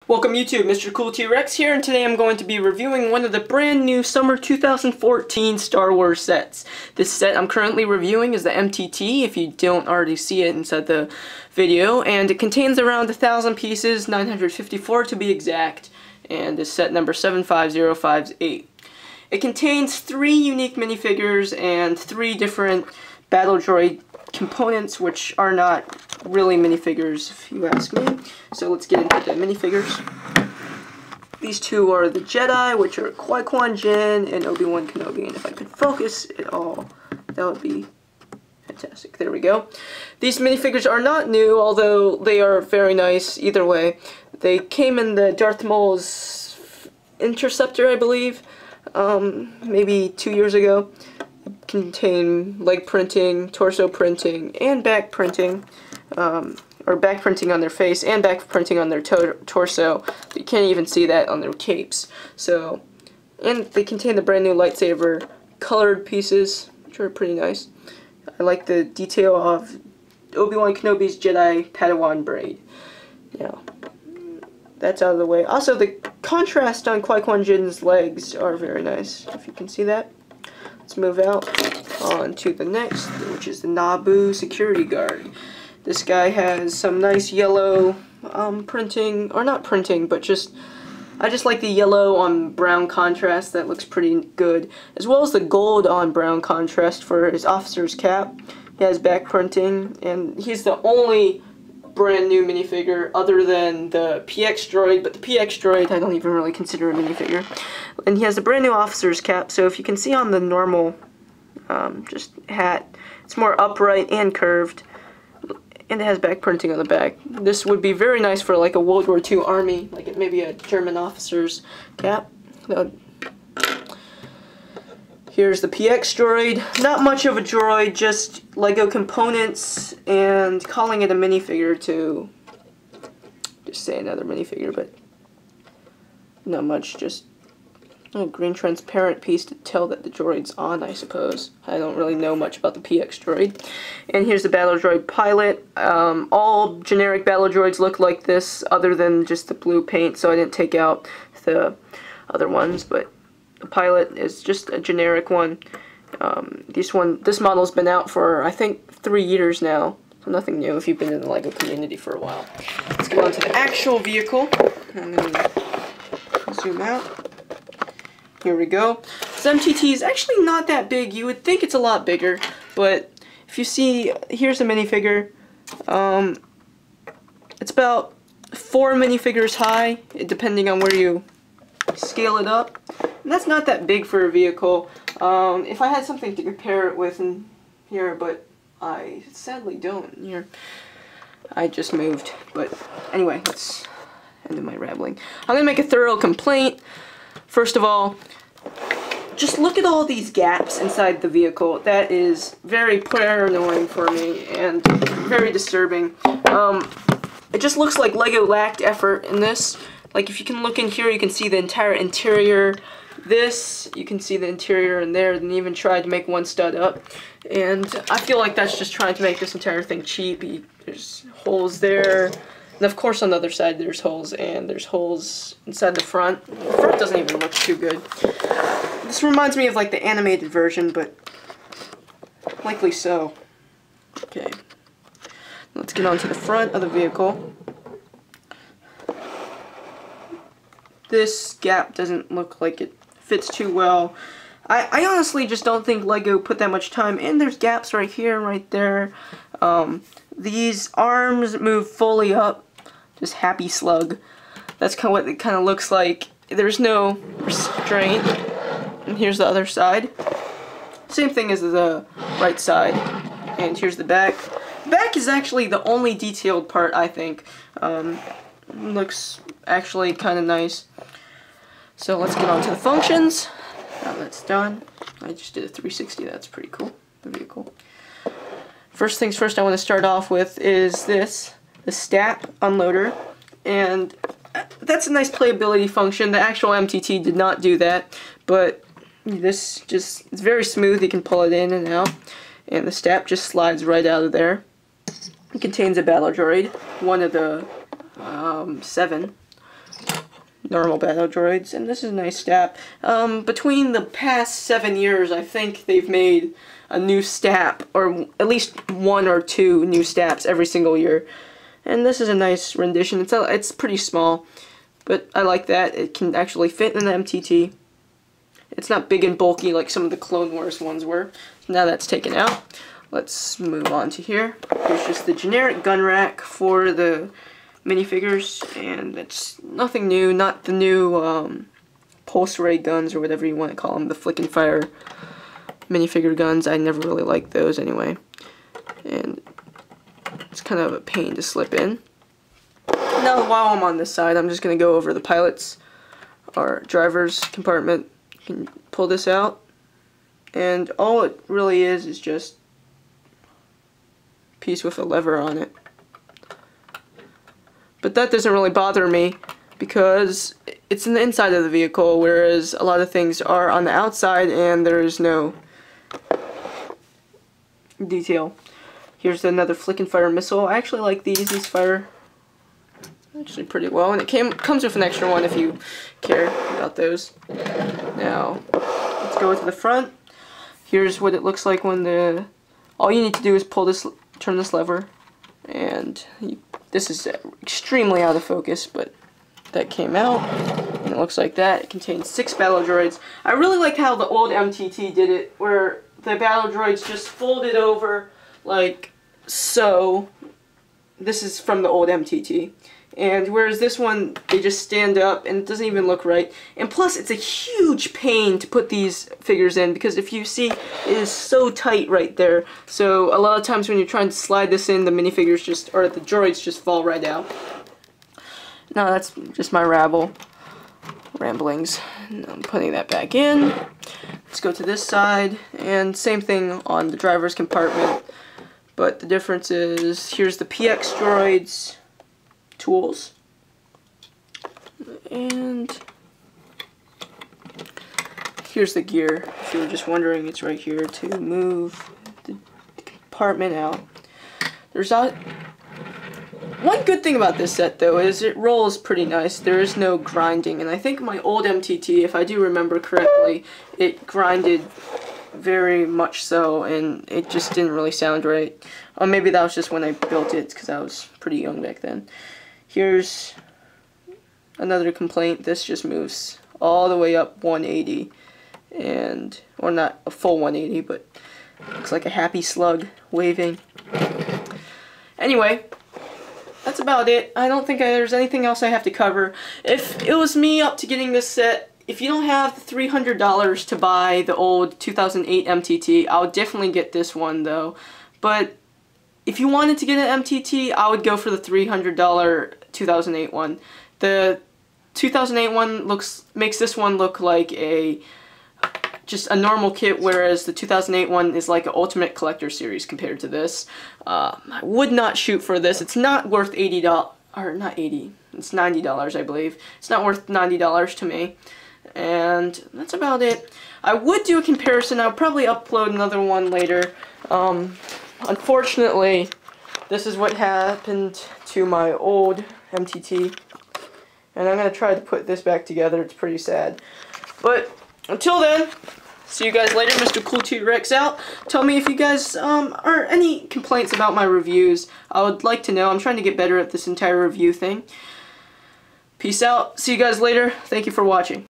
Welcome YouTube, Mr. Cool T-Rex here, and today I'm going to be reviewing one of the brand new summer 2014 Star Wars sets. This set I'm currently reviewing is the MTT, if you don't already see it inside the video, and it contains around 1,000 pieces, 954 to be exact, and is set number 75058. It contains 3 unique minifigures and 3 different battle droid components, which are not really minifigures if you ask me. So let's get into the minifigures. These two are the Jedi, which are Qui-Gon Jinn and Obi-Wan Kenobi, and if I could focus it all, that would be fantastic. There we go. These minifigures are not new, although they are very nice either way. They came in the Darth Maul's Interceptor, I believe, maybe 2 years ago. Contain leg printing, torso printing, and back printing, or back printing on their face and back printing on their torso. You can't even see that on their capes. So, and they contain the brand new lightsaber colored pieces, which are pretty nice. I like the detail of Obi-Wan Kenobi's Jedi Padawan braid. Now, that's out of the way. Also, the contrast on Qui-Gon Jinn's legs are very nice, if you can see that. Let's move out on to the next, which is the Naboo security guard. This guy has some nice yellow printing, or not printing, but I just like the yellow on brown contrast. That looks pretty good, as well as the gold on brown contrast for his officer's cap. He has back printing, and he's the only brand new minifigure other than the PX droid, but the PX droid I don't even really consider a minifigure. And he has a brand new officer's cap, so if you can see on the normal just hat, it's more upright and curved, and it has back printing on the back. This would be very nice for like a World War II army, like maybe a German officer's cap. Here's the PX droid. Not much of a droid, just Lego components, and calling it a minifigure to just say another minifigure, but not much, just a green transparent piece to tell that the droid's on, I suppose. I don't really know much about the PX droid. And here's the battle droid pilot. All generic battle droids look like this, other than just the blue paint, so I didn't take out the other ones, but the pilot is just a generic one. This model's been out for, I think, 3 years now. So nothing new if you've been in the LEGO community for a while. Let's go on to the actual vehicle. I'm going to zoom out. Here we go. This MTT is actually not that big. You would think it's a lot bigger, but if you see, here's a minifigure. It's about 4 minifigures high, depending on where you scale it up. And that's not that big for a vehicle. If I had something to compare it with in here, but I sadly don't. Here, I just moved. But anyway, let's end my rambling. I'm gonna make a thorough complaint. First of all, just look at all these gaps inside the vehicle. That is very annoying for me and very disturbing. It just looks like LEGO lacked effort in this. Like, if you can look in here, you can see the entire interior. This, you can see the interior in there, and even tried to make one stud up. And I feel like that's just trying to make this entire thing cheap. There's holes there. And of course on the other side there's holes, and there's holes inside the front. The front doesn't even look too good. This reminds me of like the animated version, but likely so. Okay. Let's get on to the front of the vehicle. This gap doesn't look like it fits too well. I honestly just don't think LEGO put that much time, and there's gaps right here and right there. These arms move fully up, just happy slug. That's kind of what it kind of looks like. There's no restraint. And here's the other side. Same thing as the right side. And here's the back. The back is actually the only detailed part, I think. Looks actually kind of nice. So let's get on to the functions. Now that's done. I just did a 360. That's pretty cool. The vehicle. First things first, I want to start off with is this, the STAP unloader, and that's a nice playability function. The actual MTT did not do that, but this just, it's very smooth. You can pull it in and out, and the STAP just slides right out of there. It contains a battle droid, one of the 7 normal battle droids, and this is a nice stap. Between the past 7 years, I think they've made a new stap, or at least 1 or 2 new staps every single year. And this is a nice rendition. It's pretty small, but I like that. It can actually fit in the MTT. It's not big and bulky like some of the Clone Wars ones were. Now that's taken out. Let's move on to here. Here's just the generic gun rack for the minifigures, and it's nothing new, not the new pulse ray guns or whatever you want to call them, the flick and fire minifigure guns. I never really liked those anyway, and it's kind of a pain to slip in. Now while I'm on this side, I'm just going to go over the pilot's or driver's compartment. You can pull this out, and all it really is just a piece with a lever on it. But that doesn't really bother me because it's in the inside of the vehicle, whereas a lot of things are on the outside and there's no detail. Here's another flick and fire missile. I actually like these. These fire actually pretty well, and it comes with an extra one if you care about those. Now, let's go to the front. Here's what it looks like when all you need to do is turn this lever, and this is extremely out of focus, but that came out, and it looks like that. It contains 6 battle droids. I really like how the old MTT did it, where the battle droids just folded over like so. This is from the old MTT. And whereas this one, they just stand up and it doesn't even look right. And plus, it's a huge pain to put these figures in because if you see, it is so tight right there. So a lot of times when you're trying to slide this in, the minifigures or the droids just fall right out. Now that's just my ramblings. And I'm putting that back in. Let's go to this side, and same thing on the driver's compartment. But the difference is, here's the PX droids tools, and here's the gear. If you were just wondering, it's right here to move the compartment out. There's not one good thing about this set though is it rolls pretty nice. There is no grinding, and I think my old MTT, if I do remember correctly, it grinded very much so, and it just didn't really sound right. Or maybe that was just when I built it because I was pretty young back then. Here's another complaint. This just moves all the way up 180, or not a full 180, but looks like a happy slug waving. Anyway, that's about it. I don't think there's anything else I have to cover. If it was me up to getting this set, if you don't have the $300 to buy the old 2008 MTT, I would definitely get this one though. But if you wanted to get an MTT, I would go for the $300 2008 one. The 2008 one makes this one look like just a normal kit, whereas the 2008 one is like an Ultimate Collector Series compared to this. I would not shoot for this. It's not worth $80, or not 80, it's $90 I believe. It's not worth $90 to me. And that's about it. I would do a comparison. I'll probably upload another one later. Unfortunately, this is what happened to my old MTT, and I'm going to try to put this back together. It's pretty sad. But until then, see you guys later. Mr. Cool T-Rex out. Tell me if you guys are any complaints about my reviews. I would like to know. I'm trying to get better at this entire review thing. Peace out. See you guys later. Thank you for watching.